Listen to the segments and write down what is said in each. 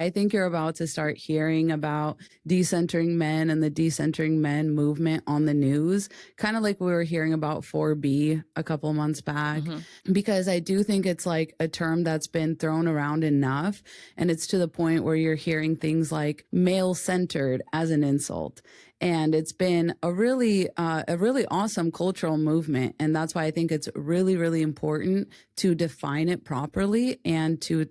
I think you're about to start hearing about decentering men and the decentering men movement on the news, kind of like we were hearing about 4B a couple of months back, because I do think it's like a term that's been thrown around enough. And it's to the point where you're hearing things like male-centered as an insult. And it's been a really awesome cultural movement. And that's why I think it's really, really important to define it properly and to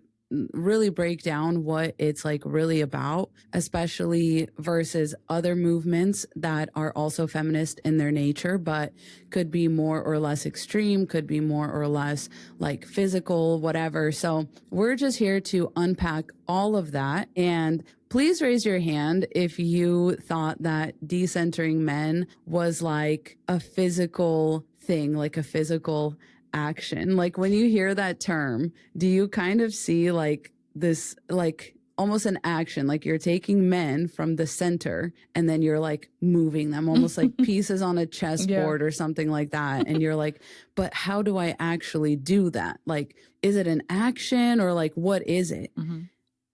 really break down what it's like really about, especially versus other movements that are also feminist in their nature, but could be more or less extreme, could be more or less like physical, whatever. So we're just here to unpack all of that. And please raise your hand if you thought that decentering men was like a physical thing, like a physical action. Like when you hear that term, do you kind of see like this, like almost an action, like you're taking men from the center and then you're like moving them almost like pieces on a chessboard or something like that. And you're like, but how do I actually do that? Like, is it an action or like, what is it?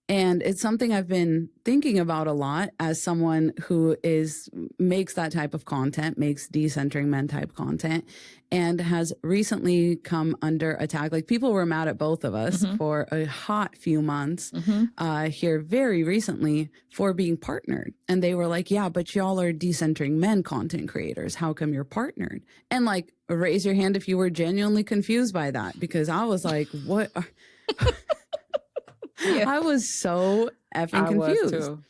And it's something I've been thinking about a lot as someone who makes that type of content, makes decentering men type content, and has recently come under attack. Like people were mad at both of us for a hot few months here very recently for being partnered. And they were like, yeah, but y'all are decentering men content creators. How come you're partnered? And like, raise your hand if you were genuinely confused by that, because I was like, what? I was so effing confused. I was too.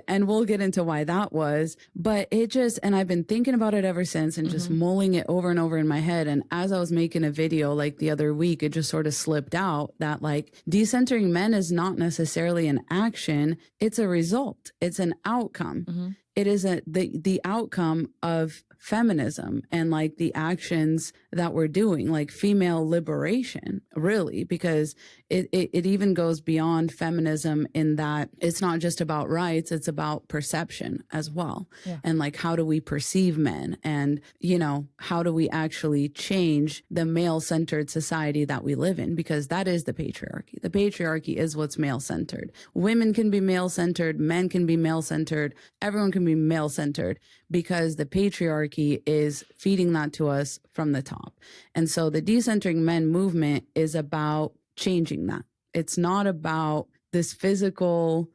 And we'll get into why that was. But and I've been thinking about it ever since and just mulling it over and over in my head. And as I was making a video like the other week, it just sort of slipped out that like decentering men is not necessarily an action. It's a result. It's an outcome. It is the outcome of feminism and like the actions that we're doing, like female liberation, really, because it even goes beyond feminism in that it's not just about rights, it's about perception as well. And like, how do we perceive men? And, you know, how do we actually change the male-centered society that we live in? Because that is the patriarchy. The patriarchy is what's male-centered. Women can be male-centered, men can be male-centered, everyone can be male-centered, because the patriarchy is feeding that to us from the top. And so the decentering men movement is about changing that. It's not about this physical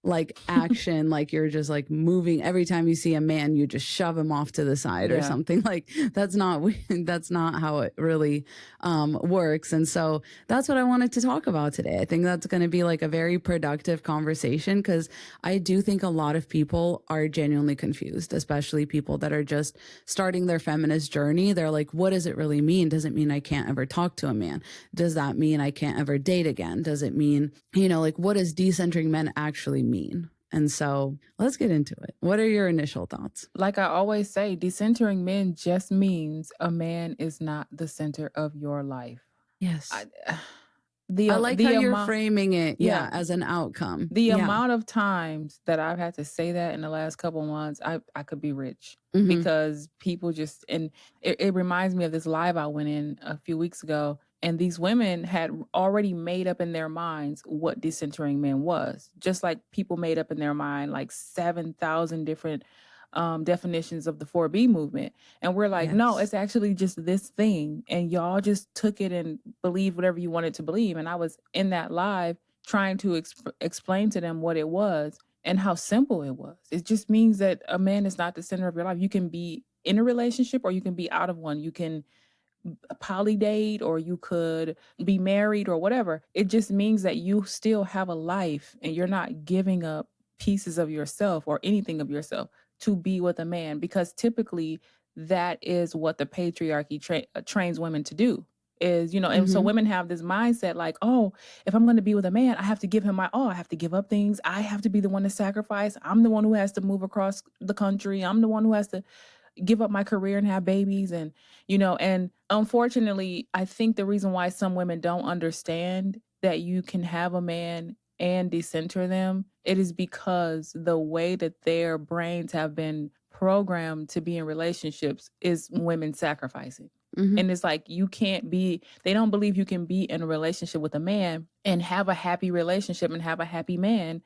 like action, like you're just like moving. Every time you see a man, you just shove him off to the side or something. Like that's not how it really works. And so that's what I wanted to talk about today. I think that's going to be like a very productive conversation, because I do think a lot of people are genuinely confused, especially people that are just starting their feminist journey. They're like, what does it really mean? Does it mean I can't ever talk to a man? Does that mean I can't ever date again? Does it mean, you know, like what does decentering men actually mean? And so let's get into it. What are your initial thoughts? Like I always say, decentering men just means a man is not the center of your life. Yes. I like how you're framing it, as an outcome. The amount of times that I've had to say that in the last couple of months, I could be rich because people just, and it reminds me of this live I went in a few weeks ago. And these women had already made up in their minds what decentering men was. Just like people made up in their mind like 7,000 different definitions of the 4B movement. And we're like, no, it's actually just this thing. And y'all just took it and believed whatever you wanted to believe. And I was in that live trying to explain to them what it was and how simple it was. It just means that a man is not the center of your life. You can be in a relationship or you can be out of one. You can polydate or you could be married or whatever. It just means that you still have a life and you're not giving up pieces of yourself or anything of yourself to be with a man, because typically that is what the patriarchy trains women to do. Is, you know, and so women have this mindset like, oh, if I'm going to be with a man, I have to give him my all. I have to give up things. I have to be the one to sacrifice. I'm the one who has to move across the country. I'm the one who has to give up my career and have babies. And, you know, and unfortunately, I think the reason why some women don't understand that you can have a man and decenter them, it is because the way that their brains have been programmed to be in relationships is women sacrificing. And it's like, they don't believe you can be in a relationship with a man and have a happy relationship and have a happy man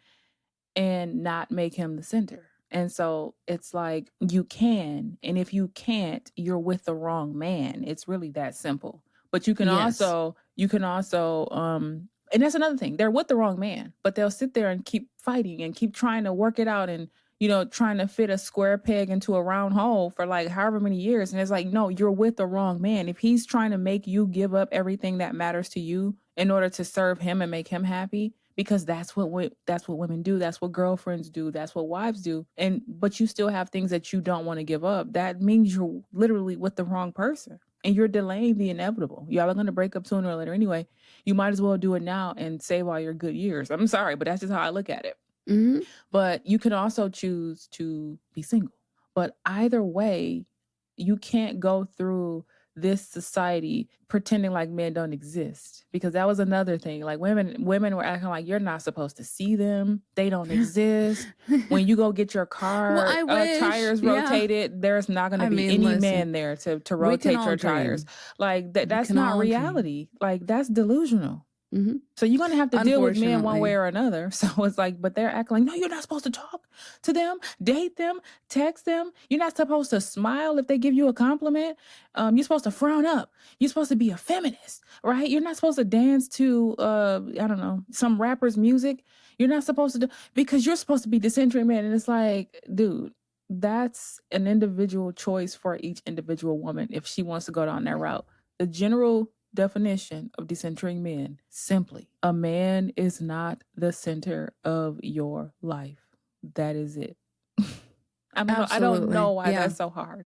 and not make him the center. And so it's like, you can, and if you can't, you're with the wrong man. It's really that simple. But you can also, and that's another thing. They're with the wrong man, but they'll sit there and keep fighting and keep trying to work it out and, trying to fit a square peg into a round hole for like however many years. And it's like, no, you're with the wrong man. If he's trying to make you give up everything that matters to you in order to serve him and make him happy, because that's what women do. That's what girlfriends do. That's what wives do. But you still have things that you don't want to give up. That means you're literally with the wrong person. And you're delaying the inevitable. Y'all are going to break up sooner or later anyway. You might as well do it now and save all your good years. I'm sorry, but that's just how I look at it. But you can also choose to be single. But either way, you can't go through this society pretending like men don't exist, because that was another thing. Like women were acting like you're not supposed to see them. They don't exist. When you go get your car tires rotated, there's not going to be any man there to rotate your tires. Like that's not reality. Like that's delusional. So you're going to have to deal with men one way or another. So it's like, but they're acting like, no, you're not supposed to talk to them, date them, text them. You're not supposed to smile if they give you a compliment. You're supposed to frown up. You're supposed to be a feminist, right? You're not supposed to dance to, I don't know, some rapper's music. You're not supposed to because you're supposed to be decentering man. And it's like, dude, that's an individual choice for each individual woman if she wants to go down that route. The general definition of decentering men, simply, a man is not the center of your life. That is it. I don't know why that's so hard.